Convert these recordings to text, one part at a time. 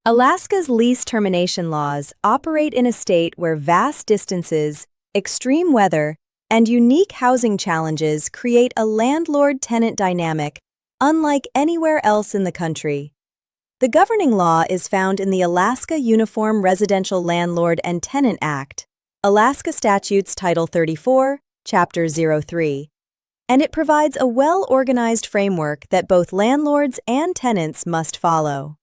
Alaska's lease termination laws operate in a state where vast distances, extreme weather, and unique housing challenges create a landlord-tenant dynamic unlike anywhere else in the country. The governing law is found in the Alaska Uniform Residential Landlord and Tenant Act, Alaska Statutes Title 34, Chapter 03, and it provides a well-organized framework that both landlords and tenants must follow.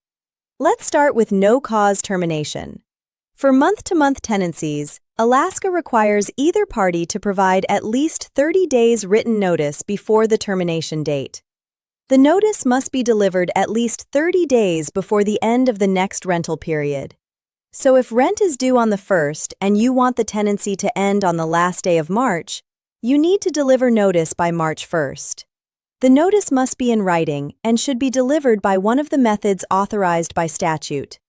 Let's start with no-cause termination. For month-to-month tenancies, Alaska requires either party to provide at least 30 days written notice before the termination date. The notice must be delivered at least 30 days before the end of the next rental period. So if rent is due on the 1st and you want the tenancy to end on the last day of March, you need to deliver notice by March 1st. The notice must be in writing and should be delivered by one of the methods authorized by statute: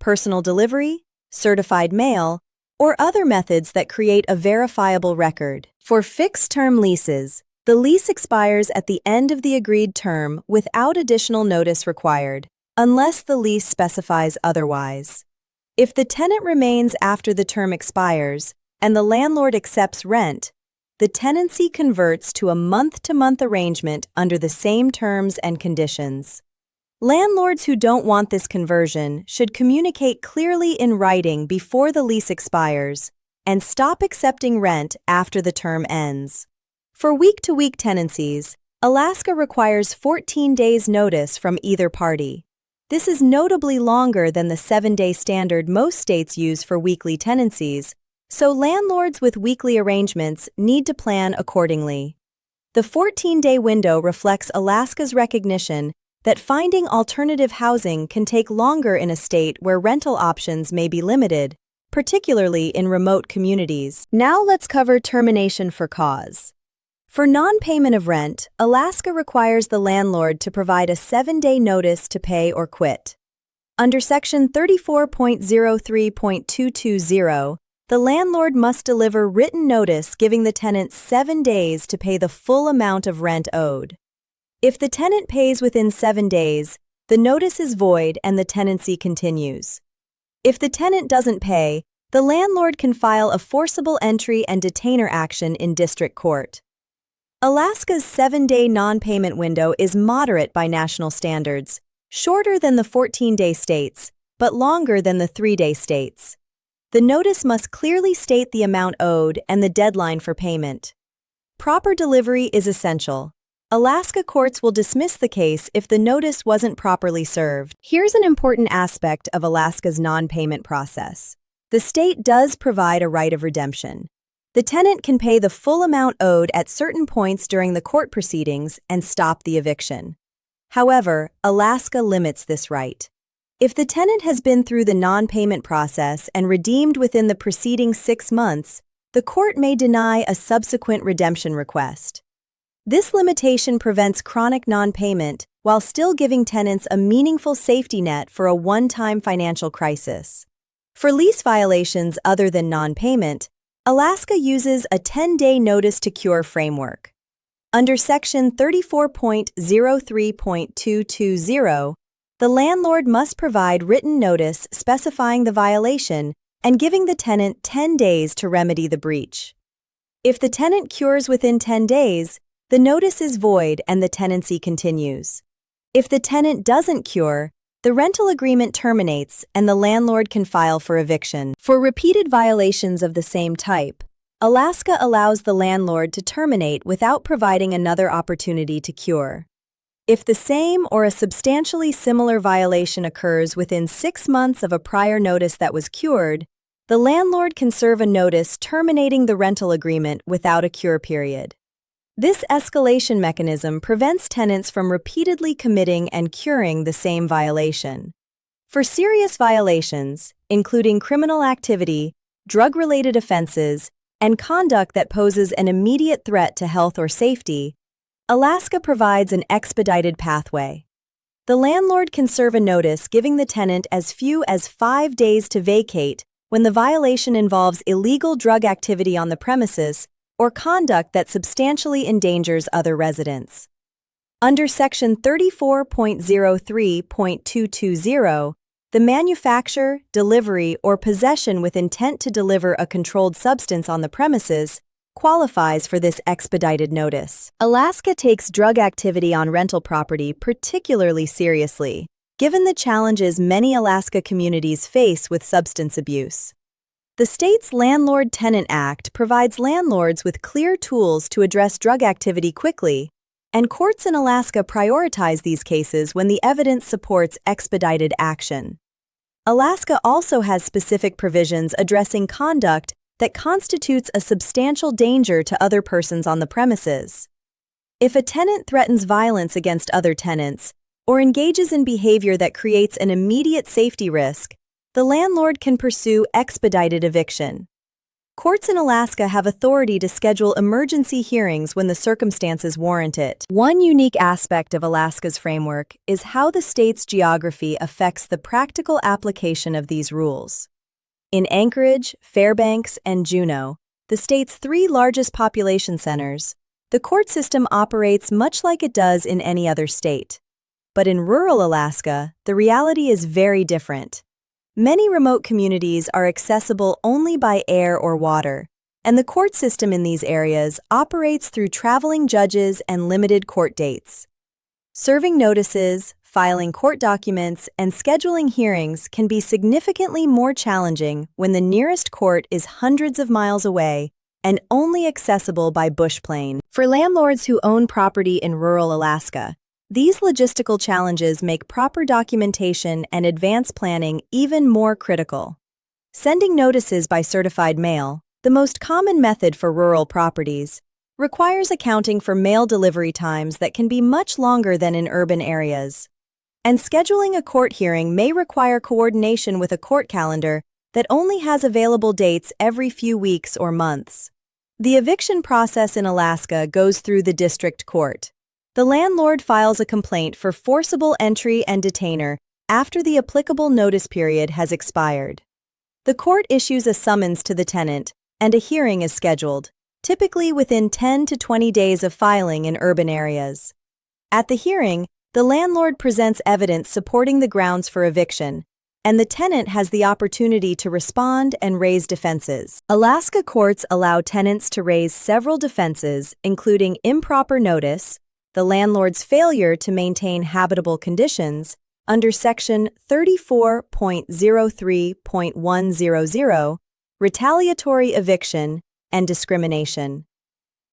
personal delivery, certified mail, or other methods that create a verifiable record. For fixed-term leases, the lease expires at the end of the agreed term without additional notice required, unless the lease specifies otherwise. If the tenant remains after the term expires and the landlord accepts rent, the tenancy converts to a month-to-month arrangement under the same terms and conditions. Landlords who don't want this conversion should communicate clearly in writing before the lease expires and stop accepting rent after the term ends. For week-to-week tenancies, Alaska requires 14 days' notice from either party. This is notably longer than the 7-day standard most states use for weekly tenancies, so landlords with weekly arrangements need to plan accordingly. The 14-day window reflects Alaska's recognition that finding alternative housing can take longer in a state where rental options may be limited, particularly in remote communities. Now let's cover termination for cause. For non-payment of rent, Alaska requires the landlord to provide a 7-day notice to pay or quit. Under Section 34.03.220, the landlord must deliver written notice giving the tenant 7 days to pay the full amount of rent owed. If the tenant pays within 7 days, the notice is void and the tenancy continues. If the tenant doesn't pay, the landlord can file a forcible entry and detainer action in district court. Alaska's 7-day non-payment window is moderate by national standards, shorter than the 14-day states, but longer than the 3-day states. The notice must clearly state the amount owed and the deadline for payment. Proper delivery is essential. Alaska courts will dismiss the case if the notice wasn't properly served. Here's an important aspect of Alaska's non-payment process. The state does provide a right of redemption. The tenant can pay the full amount owed at certain points during the court proceedings and stop the eviction. However, Alaska limits this right. If the tenant has been through the non-payment process and redeemed within the preceding 6 months, the court may deny a subsequent redemption request. This limitation prevents chronic non-payment while still giving tenants a meaningful safety net for a one-time financial crisis. For lease violations other than non-payment, Alaska uses a 10-day notice to cure framework. Under Section 34.03.220, the landlord must provide written notice specifying the violation and giving the tenant 10 days to remedy the breach. If the tenant cures within 10 days, the notice is void and the tenancy continues. If the tenant doesn't cure, the rental agreement terminates and the landlord can file for eviction. For repeated violations of the same type, Alaska allows the landlord to terminate without providing another opportunity to cure. If the same or a substantially similar violation occurs within 6 months of a prior notice that was cured, the landlord can serve a notice terminating the rental agreement without a cure period. This escalation mechanism prevents tenants from repeatedly committing and curing the same violation. For serious violations, including criminal activity, drug-related offenses, and conduct that poses an immediate threat to health or safety, Alaska provides an expedited pathway. The landlord can serve a notice giving the tenant as few as 5 days to vacate when the violation involves illegal drug activity on the premises or conduct that substantially endangers other residents. Under Section 34.03.220, The manufacture, delivery, or possession with intent to deliver a controlled substance on the premises qualifies for this expedited notice. Alaska takes drug activity on rental property particularly seriously, given the challenges many Alaska communities face with substance abuse. The state's Landlord-Tenant Act provides landlords with clear tools to address drug activity quickly, and courts in Alaska prioritize these cases when the evidence supports expedited action. Alaska also has specific provisions addressing conduct that constitutes a substantial danger to other persons on the premises. If a tenant threatens violence against other tenants or engages in behavior that creates an immediate safety risk, the landlord can pursue expedited eviction. Courts in Alaska have authority to schedule emergency hearings when the circumstances warrant it. One unique aspect of Alaska's framework is how the state's geography affects the practical application of these rules. In Anchorage, Fairbanks, and Juneau, the state's three largest population centers, the court system operates much like it does in any other state. But in rural Alaska, the reality is very different. Many remote communities are accessible only by air or water, and the court system in these areas operates through traveling judges and limited court dates. Serving notices, filing court documents, and scheduling hearings can be significantly more challenging when the nearest court is hundreds of miles away and only accessible by bush plane. For landlords who own property in rural Alaska, these logistical challenges make proper documentation and advance planning even more critical. Sending notices by certified mail, the most common method for rural properties, requires accounting for mail delivery times that can be much longer than in urban areas. And scheduling a court hearing may require coordination with a court calendar that only has available dates every few weeks or months. The eviction process in Alaska goes through the district court. The landlord files a complaint for forcible entry and detainer after the applicable notice period has expired. The court issues a summons to the tenant, and a hearing is scheduled, typically within 10 to 20 days of filing in urban areas. At the hearing, the landlord presents evidence supporting the grounds for eviction, and the tenant has the opportunity to respond and raise defenses. Alaska courts allow tenants to raise several defenses, including improper notice, the landlord's failure to maintain habitable conditions under Section 34.03.100, retaliatory eviction, and discrimination.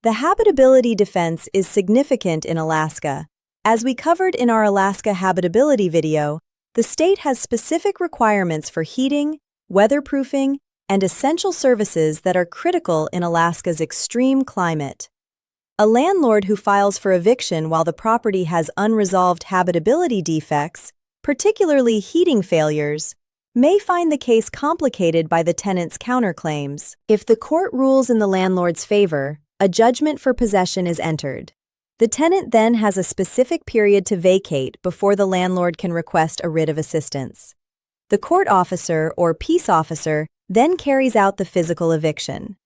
The habitability defense is significant in Alaska. As we covered in our Alaska habitability video, the state has specific requirements for heating, weatherproofing, and essential services that are critical in Alaska's extreme climate. A landlord who files for eviction while the property has unresolved habitability defects, particularly heating failures, may find the case complicated by the tenant's counterclaims. If the court rules in the landlord's favor, a judgment for possession is entered. The tenant then has a specific period to vacate before the landlord can request a writ of assistance. The court officer or peace officer then carries out the physical eviction.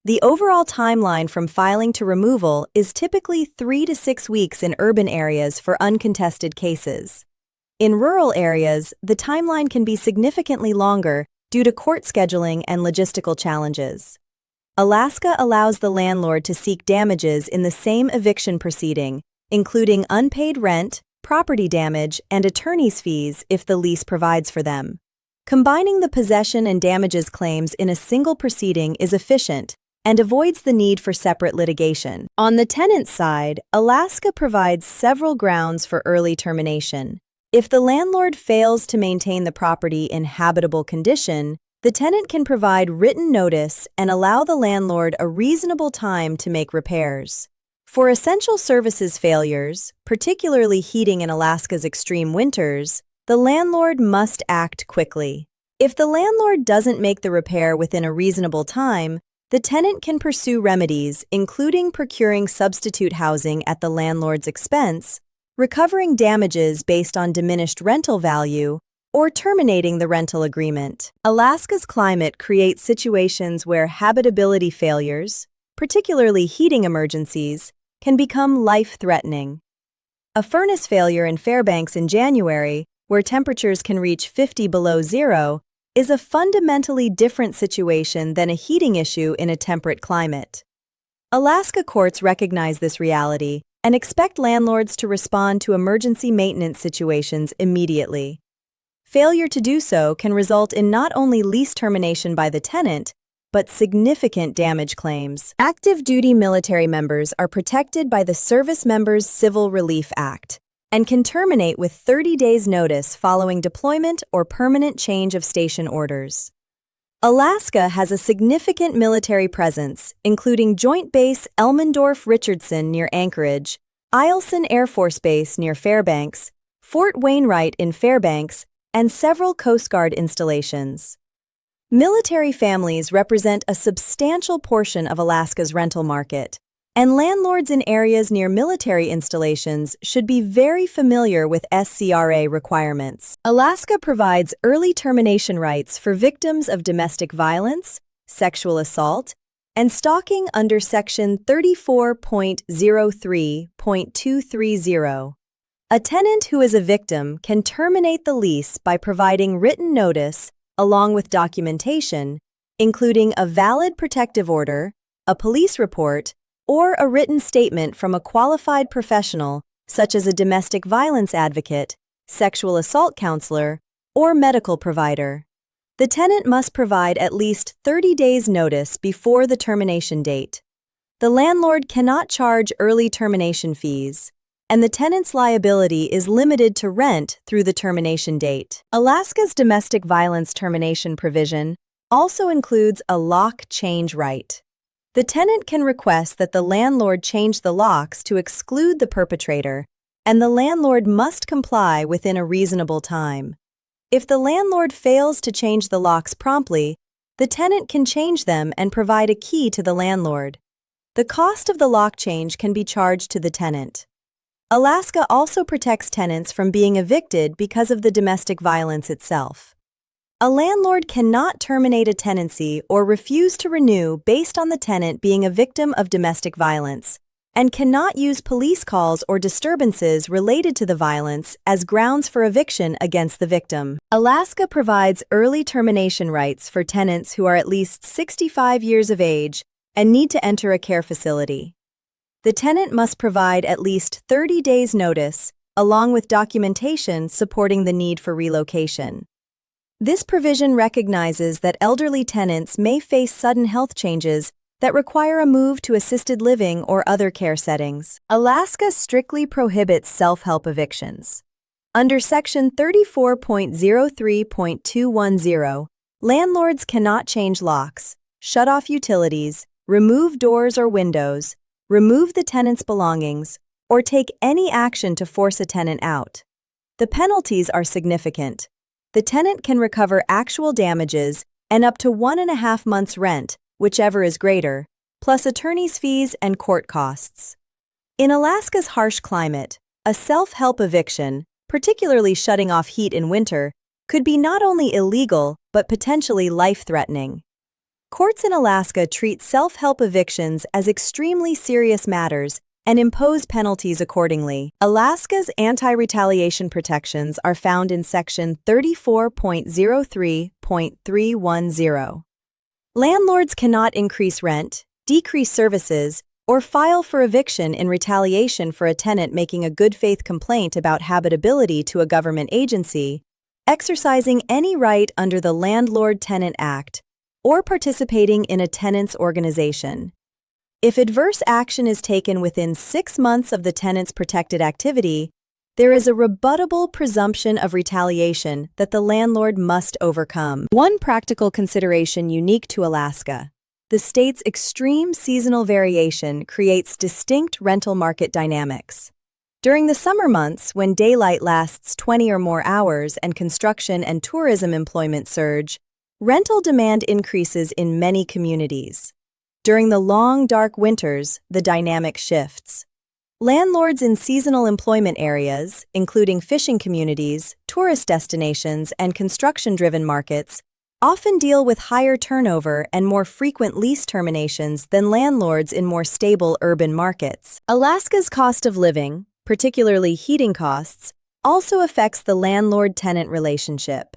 The overall timeline from filing to removal is typically 3 to 6 weeks in urban areas for uncontested cases. In rural areas, the timeline can be significantly longer due to court scheduling and logistical challenges. Alaska allows the landlord to seek damages in the same eviction proceeding, including unpaid rent, property damage, and attorney's fees if the lease provides for them. Combining the possession and damages claims in a single proceeding is efficient and avoids the need for separate litigation. On the tenant's side, Alaska provides several grounds for early termination. If the landlord fails to maintain the property in habitable condition, the tenant can provide written notice and allow the landlord a reasonable time to make repairs. For essential services failures, particularly heating in Alaska's extreme winters, the landlord must act quickly. If the landlord doesn't make the repair within a reasonable time, the tenant can pursue remedies, including procuring substitute housing at the landlord's expense, recovering damages based on diminished rental value, or terminating the rental agreement. Alaska's climate creates situations where habitability failures, particularly heating emergencies, can become life-threatening. A furnace failure in Fairbanks in January where temperatures can reach 50 below zero, is a fundamentally different situation than a heating issue in a temperate climate. Alaska courts recognize this reality and expect landlords to respond to emergency maintenance situations immediately. Failure to do so can result in not only lease termination by the tenant, but significant damage claims. Active duty military members are protected by the Service Members Civil Relief Act and can terminate with 30 days' notice following deployment or permanent change of station orders. Alaska has a significant military presence, including Joint Base Elmendorf-Richardson near Anchorage, Eielson Air Force Base near Fairbanks, Fort Wainwright in Fairbanks, and several Coast Guard installations. Military families represent a substantial portion of Alaska's rental market, and landlords in areas near military installations should be very familiar with SCRA requirements. Alaska provides early termination rights for victims of domestic violence, sexual assault, and stalking under Section 34.03.230. A tenant who is a victim can terminate the lease by providing written notice along with documentation, including a valid protective order, a police report, or a written statement from a qualified professional such as a domestic violence advocate, sexual assault counselor, or medical provider. The tenant must provide at least 30 days' notice before the termination date. The landlord cannot charge early termination fees, and the tenant's liability is limited to rent through the termination date. Alaska's domestic violence termination provision also includes a lock change right. The tenant can request that the landlord change the locks to exclude the perpetrator, and the landlord must comply within a reasonable time. If the landlord fails to change the locks promptly, the tenant can change them and provide a key to the landlord. The cost of the lock change can be charged to the tenant. Alaska also protects tenants from being evicted because of the domestic violence itself. A landlord cannot terminate a tenancy or refuse to renew based on the tenant being a victim of domestic violence, and cannot use police calls or disturbances related to the violence as grounds for eviction against the victim. Alaska provides early termination rights for tenants who are at least 65 years of age and need to enter a care facility. The tenant must provide at least 30 days' notice, along with documentation supporting the need for relocation. This provision recognizes that elderly tenants may face sudden health changes that require a move to assisted living or other care settings. Alaska strictly prohibits self-help evictions. Under Section 34.03.210, landlords cannot change locks, shut off utilities, remove doors or windows, remove the tenant's belongings, or take any action to force a tenant out. The penalties are significant. The tenant can recover actual damages and up to 1.5 months' rent, whichever is greater, plus attorney's fees and court costs. In Alaska's harsh climate, a self-help eviction, particularly shutting off heat in winter, could be not only illegal but potentially life-threatening. Courts in Alaska treat self-help evictions as extremely serious matters and impose penalties accordingly. Alaska's anti-retaliation protections are found in Section 34.03.310. Landlords cannot increase rent, decrease services, or file for eviction in retaliation for a tenant making a good faith complaint about habitability to a government agency, exercising any right under the Landlord-Tenant Act, or participating in a tenant's organization. If adverse action is taken within 6 months of the tenant's protected activity, there is a rebuttable presumption of retaliation that the landlord must overcome. One practical consideration unique to Alaska: the state's extreme seasonal variation creates distinct rental market dynamics. During the summer months, when daylight lasts 20 or more hours and construction and tourism employment surge, rental demand increases in many communities. During the long, dark winters, the dynamic shifts. Landlords in seasonal employment areas, including fishing communities, tourist destinations, and construction-driven markets, often deal with higher turnover and more frequent lease terminations than landlords in more stable urban markets. Alaska's cost of living, particularly heating costs, also affects the landlord-tenant relationship.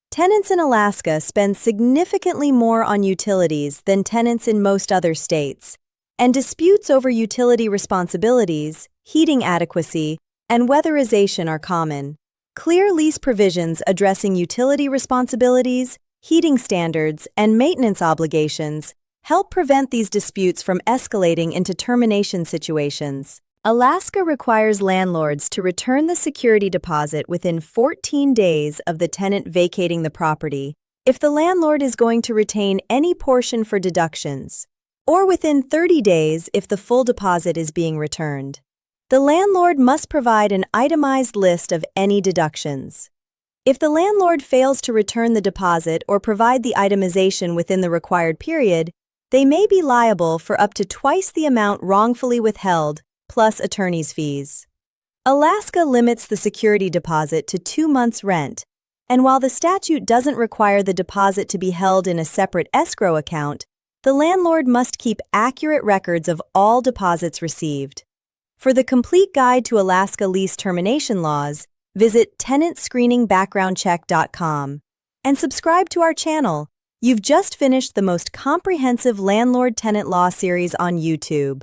Tenants in Alaska spend significantly more on utilities than tenants in most other states, and disputes over utility responsibilities, heating adequacy, and weatherization are common. Clear lease provisions addressing utility responsibilities, heating standards, and maintenance obligations help prevent these disputes from escalating into termination situations. Alaska requires landlords to return the security deposit within 14 days of the tenant vacating the property if the landlord is going to retain any portion for deductions, or within 30 days if the full deposit is being returned. The landlord must provide an itemized list of any deductions. If the landlord fails to return the deposit or provide the itemization within the required period, they may be liable for up to twice the amount wrongfully withheld, plus attorney's fees. Alaska limits the security deposit to 2 months' rent, and while the statute doesn't require the deposit to be held in a separate escrow account, the landlord must keep accurate records of all deposits received. For the complete guide to Alaska lease termination laws, visit tenantscreeningbackgroundcheck.com and subscribe to our channel. You've just finished the most comprehensive landlord-tenant law series on YouTube.